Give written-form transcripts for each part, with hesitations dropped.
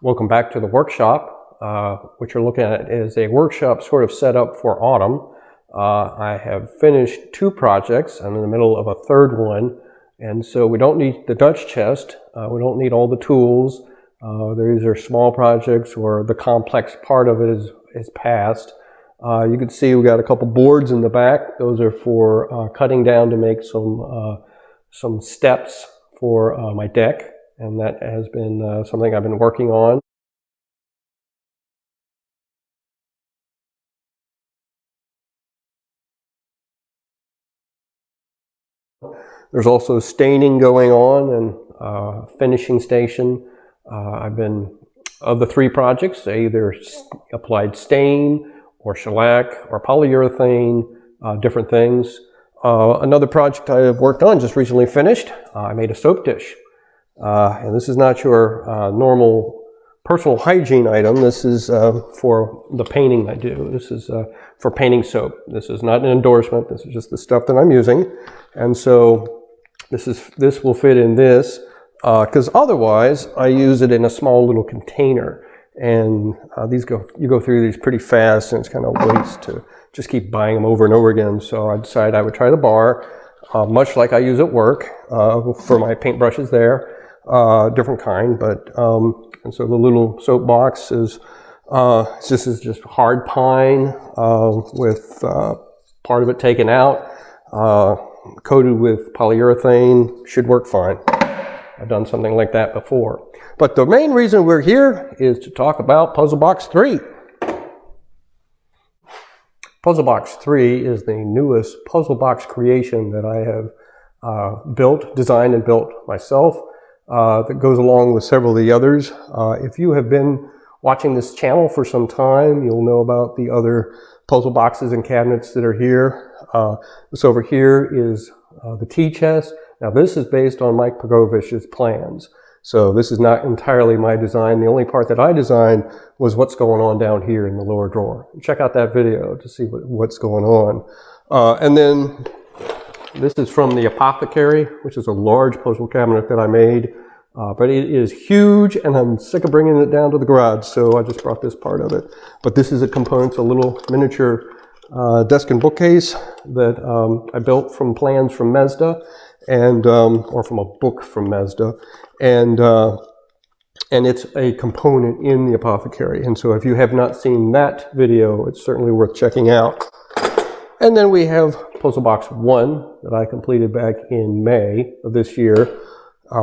Welcome back to the workshop. What you're looking at is a workshop sort of set up for autumn. I have finished 2 projects. I'm in the middle of a 3rd one. And so we don't need the Dutch chest. We don't need all the tools. These are small projects where the complex part of it is past. You can see we got a couple boards in the back. Those are for cutting down to make some steps for my deck. And that has been something I've been working on. There's also staining going on and finishing station. Of the 3 projects, I either applied stain or shellac or polyurethane, different things. Another project I have worked on, just recently finished, I made a soap dish. And this is not your normal personal hygiene item. This is for the painting I do. This is for painting soap. This is not an endorsement. This is just the stuff that I'm using. And so this will fit in this because otherwise I use it in a small little container. And you go through these pretty fast, and it's kind of a waste to just keep buying them over and over again. So I decided I would try the bar, much like I use at work for my paintbrushes there. Different kind, but and so the little soap box is this is just hard pine with part of it taken out, coated with polyurethane. Should work fine. I've done something like that before. But the main reason we're here is to talk about Puzzle Box 3. Puzzle Box 3 is the newest puzzle box creation that I have designed and built myself. That goes along with several of the others. If you have been watching this channel for some time, you'll know about the other puzzle boxes and cabinets that are here. This over here is the tea chest. Now this is based on Mike Pagovish's plans. So this is not entirely my design. The only part that I designed was what's going on down here in the lower drawer. Check out that video to see what's going on. And then this is from the Apothecary, which is a large puzzle cabinet that I made. But it is huge, and I'm sick of bringing it down to the garage, so I just brought this part of it. But this is a component, a little miniature desk and bookcase that I built from plans from Mazda, and or from a book from Mazda, and it's a component in the Apothecary. And so if you have not seen that video, it's certainly worth checking out. And then we have Puzzle Box 1 that I completed back in May of this year.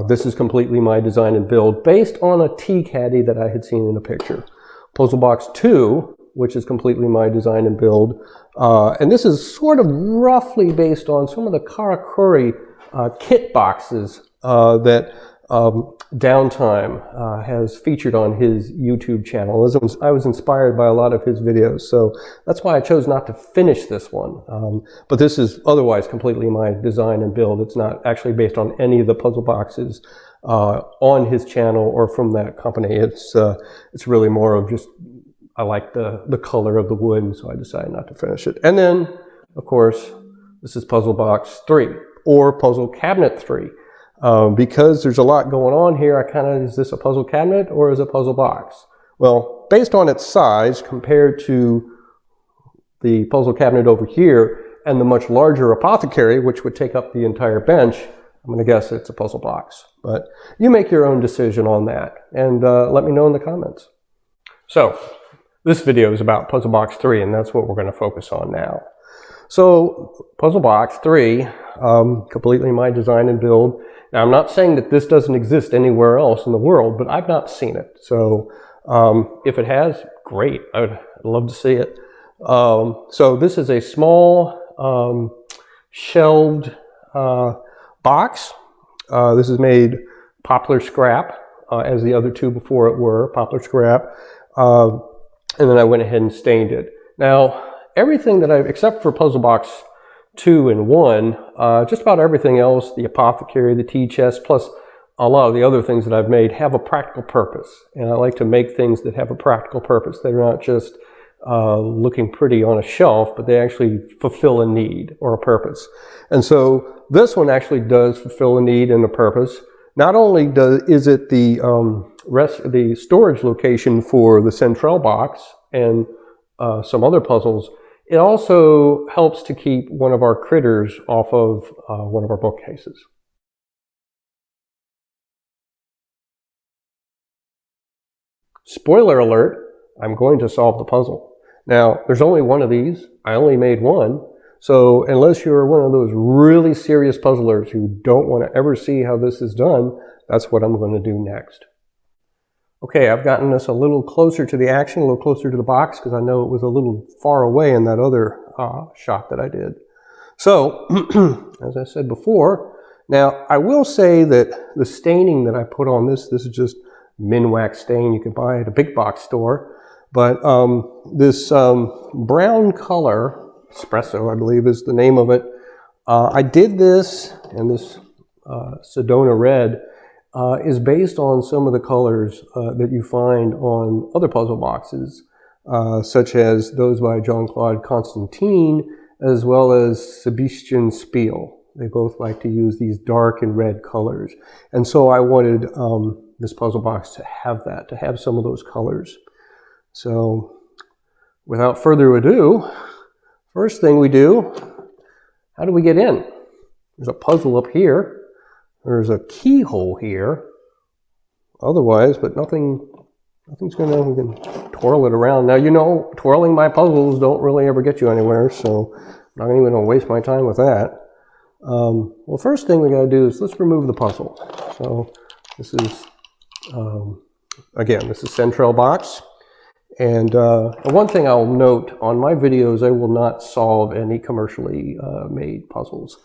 This is completely my design and build based on a tea caddy that I had seen in a picture. Puzzle Box 2, which is completely my design and build. And this is sort of roughly based on some of the Karakuri kit boxes that Downtime has featured on his YouTube channel. I was inspired by a lot of his videos, so that's why I chose not to finish this one. But this is otherwise completely my design and build. It's not actually based on any of the puzzle boxes on his channel or from that company. It's really more of just, I like the color of the wood, and so I decided not to finish it. And then, of course, this is Puzzle Box 3, or Puzzle Cabinet 3. Because there's a lot going on here, is this a puzzle cabinet or is it a puzzle box? Well, based on its size compared to the puzzle cabinet over here and the much larger Apothecary, which would take up the entire bench, I'm going to guess it's a puzzle box. But you make your own decision on that, and let me know in the comments. So, this video is about Puzzle Box 3, and that's what we're going to focus on now. So, Puzzle Box 3, completely my design and build. Now, I'm not saying that this doesn't exist anywhere else in the world, but I've not seen it. So if it has, great. I'd love to see it. So this is a small shelved box. This is made poplar scrap, as the other 2 before it were, poplar scrap. And then I went ahead and stained it. Now, everything that except for Puzzle Box 2 and 1, just about everything else, the Apothecary, the tea chest, plus a lot of the other things that I've made have a practical purpose. And I like to make things that have a practical purpose. They're not just looking pretty on a shelf, but they actually fulfill a need or a purpose. And so this one actually does fulfill a need and a purpose. not only is it the the storage location for the Central box and some other puzzles, it also helps to keep one of our critters off of one of our bookcases. Spoiler alert, I'm going to solve the puzzle. Now, there's only one of these. I only made one. So unless you're one of those really serious puzzlers who don't want to ever see how this is done, that's what I'm going to do next. Okay, I've gotten this a little closer to the action, a little closer to the box, because I know it was a little far away in that other shot that I did. So, as I said before, now I will say that the staining that I put on this is just Minwax stain you can buy at a big box store. But this brown color, espresso I believe is the name of it, I did this, and this Sedona red is based on some of the colors that you find on other puzzle boxes, such as those by Jean-Claude Constantine, as well as Sebastian Spiel. They both like to use these dark and red colors. And so I wanted this puzzle box to have that, to have some of those colors. So without further ado, first thing we do, how do we get in? There's a puzzle up here. There's a keyhole here. Otherwise, but nothing's gonna, we can twirl it around. Now, you know, twirling my puzzles don't really ever get you anywhere, so I'm not even gonna waste my time with that. Well, first thing we gotta do is let's remove the puzzle. So this is, again, this is Central box. And one thing I'll note, on my videos, I will not solve any commercially made puzzles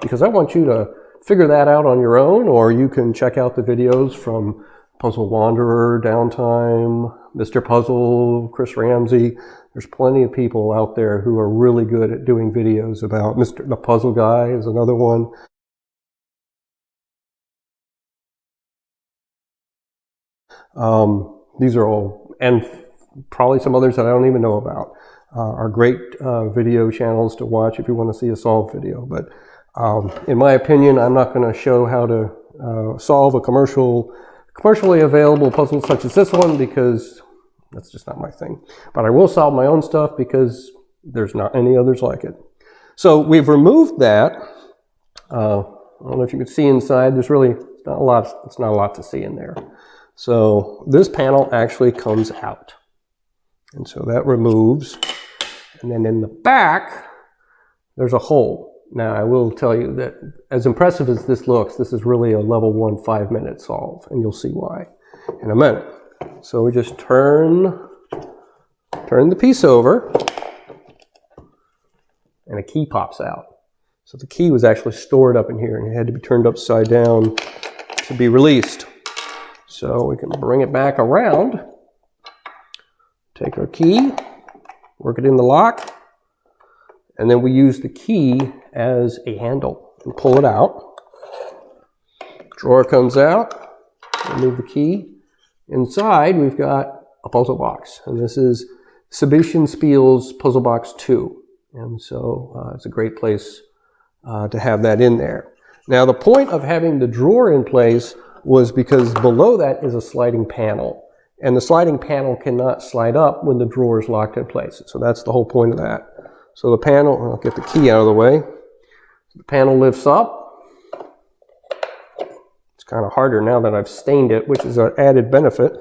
because I want you to figure that out on your own, or you can check out the videos from Puzzle Wanderer, Downtime, Mr. Puzzle, Chris Ramsey. There's plenty of people out there who are really good at doing videos about the Puzzle Guy is another one. These are all, and probably some others that I don't even know about, are great video channels to watch if you want to see a solved video. But in my opinion, I'm not going to show how to solve a commercially available puzzle such as this one, because that's just not my thing. But I will solve my own stuff because there's not any others like it. So we've removed that. I don't know if you can see inside. There's really not a lot to see in there. So this panel actually comes out. And so that removes. And then in the back, there's a hole. Now, I will tell you that as impressive as this looks, this is really a level 1 5-minute solve, and you'll see why in a minute. So we just turn the piece over, and a key pops out. So the key was actually stored up in here, and it had to be turned upside down to be released. So we can bring it back around, take our key, work it in the lock, and then we use the key as a handle and pull it out. Drawer comes out, remove the key. Inside we've got a puzzle box, and this is Sebastian Spiel's Puzzle Box 2. And so it's a great place to have that in there. Now, the point of having the drawer in place was because below that is a sliding panel, and the sliding panel cannot slide up when the drawer is locked in place. So that's the whole point of that. So the panel, I'll get the key out of the way. The panel lifts up. It's kind of harder now that I've stained it, which is an added benefit.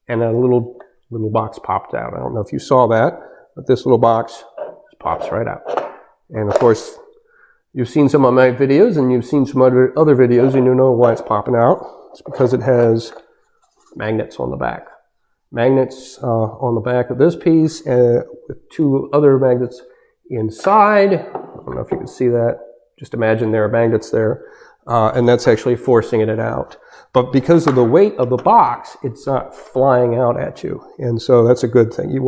And a little box popped out. I don't know if you saw that, but this little box pops right out. And of course, you've seen some of my videos, and you've seen some other videos, and you know why it's popping out. It's because it has magnets on the back. Magnets on the back of this piece, with 2 other magnets inside. I don't know if you can see that. Just imagine there are magnets there. And that's actually forcing it out. But because of the weight of the box, it's not flying out at you. And so that's a good thing. You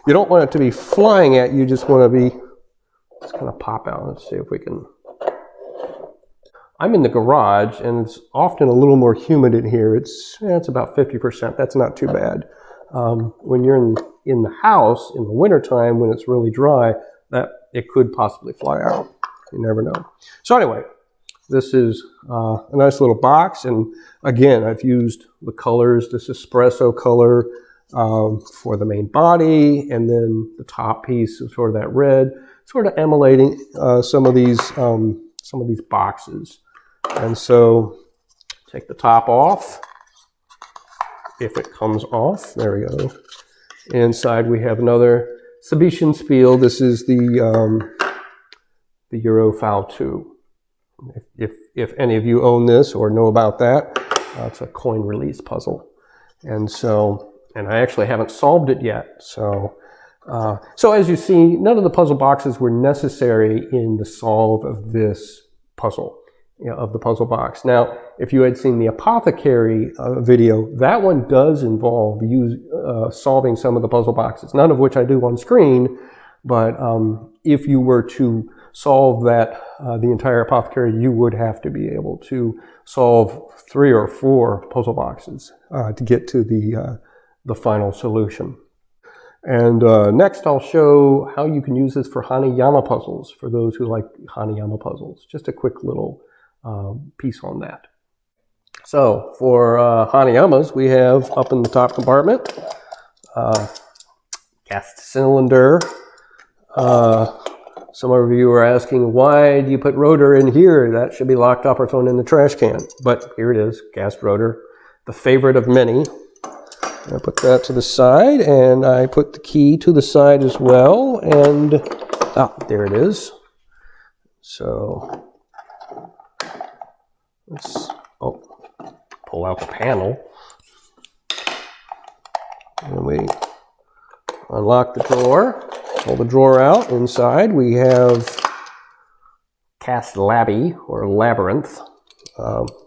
don't want it to be flying at you, you just want to be, it's going to pop out. Let's see if we can. I'm in the garage, and it's often a little more humid in here. It's about 50%. That's not too bad. When you're in the house in the wintertime, when it's really dry, that it could possibly fly out. You never know. So anyway, This is a nice little box, and again, I've used the colors, this espresso color for the main body, and then the top piece is sort of that red, sort of emulating some of these boxes. And so take the top off, if it comes off. There we go. Inside we have another Sabetian spiel. This is the Eurofowl 2. If any of you own this or know about that, it's a coin release puzzle. And I actually haven't solved it yet. So as you see, none of the puzzle boxes were necessary in the solve of this puzzle, of the puzzle box. Now, if you had seen the apothecary video, that one does involve solving some of the puzzle boxes, none of which I do on screen, but if you were to solve that, the entire apothecary, you would have to be able to solve 3 or 4 puzzle boxes to get to the final solution. And next I'll show how you can use this for Hanayama puzzles, for those who like Hanayama puzzles. Just a quick little piece on that. So for Hanayamas, we have up in the top compartment, cast cylinder. Some of you are asking, why do you put rotor in here? That should be locked up or thrown in the trash can. But here it is, cast rotor, the favorite of many. I put that to the side, and I put the key to the side as well, and there it is. So let's pull out the panel, and we unlock the drawer. Pull the drawer out. Inside we have Cast Labby, or Labyrinth.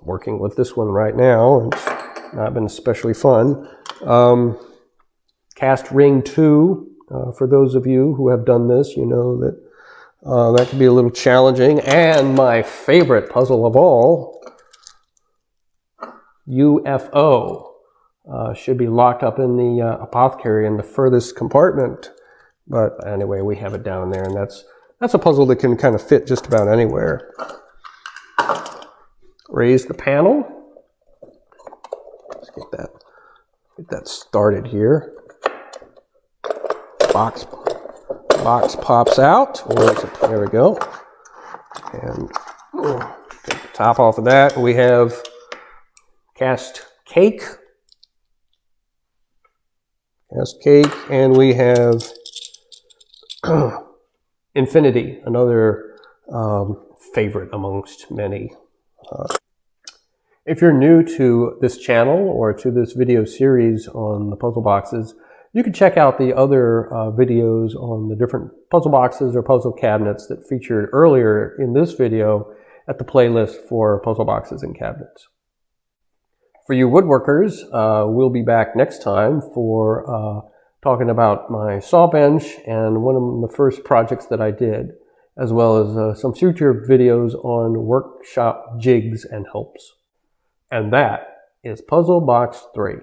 Working with this one right now. It's not been especially fun. Cast Ring 2. For those of you who have done this, you know that that can be a little challenging. And my favorite puzzle of all, UFO. Should be locked up in the apothecary in the furthest compartment. But anyway, we have it down there, and that's a puzzle that can kind of fit just about anywhere. Raise the panel. Let's get that started here. Box pops out. There we go. And take the top off of that. We have cast cake. And we have Infinity, another favorite amongst many. If you're new to this channel or to this video series on the puzzle boxes, you can check out the other videos on the different puzzle boxes or puzzle cabinets that featured earlier in this video at the playlist for puzzle boxes and cabinets. For you woodworkers, we'll be back next time for talking about my saw bench and one of the first projects that I did, as well as some future videos on workshop jigs and helps. And that is Puzzle Box 3.